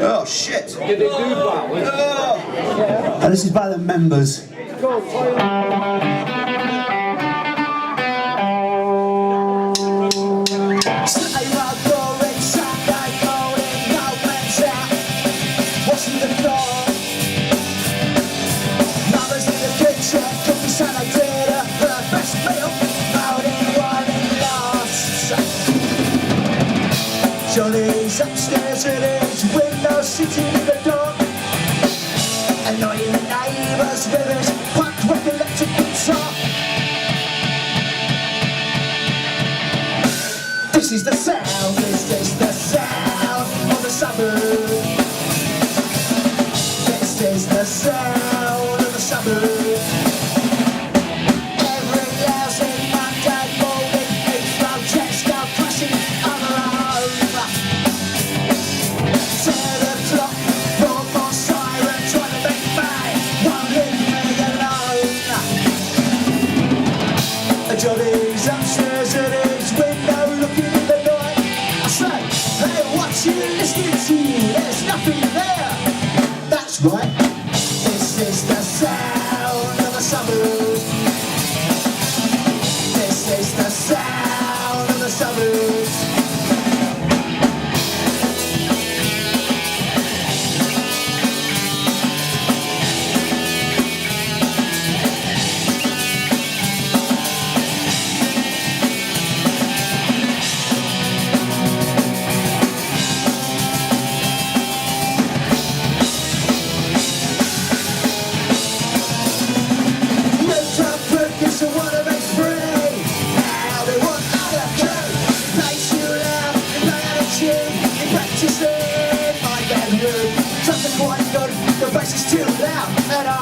Oh shit! And this is by the members. Johnny's upstairs at his window, sitting in the dark, annoying the neighbours with his punk rock electric guitar. This is the sound, this is the sound of the suburbs. This is the sound of the suburbs. Johnny's upstairs at his window looking in the night. I say, hey, what you listening to? There's nothing there. That's right. This is the sound of the suburbs. This is the sound of the suburbs. The bass is too loud and I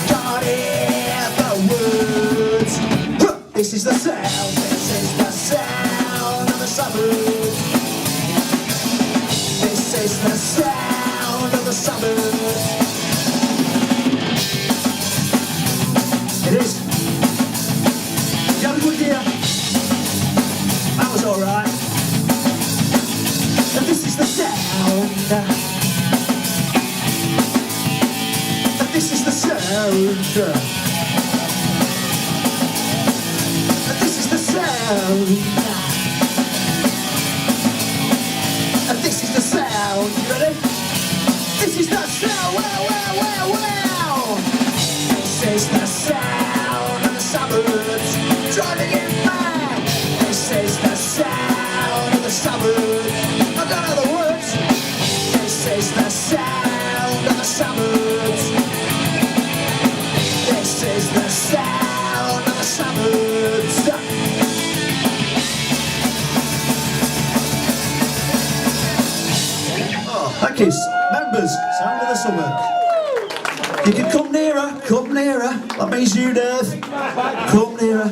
can't hear the words. This is the sound, this is the sound of the suburbs. This is the sound of the suburbs. It is. You have a good year? That was alright. And this is the sound. This is the sound. This is the sound. This is the sound. You ready? This is the sound. Wow. This is the sound of the suburbs. Driving it mad. This is the sound of the suburbs. I've got other words. This is the sound of the suburbs. This is the sound of the suburbs. Oh, thank you, members. Sound of the suburbs. You can come nearer. That means you, Dave. Come nearer.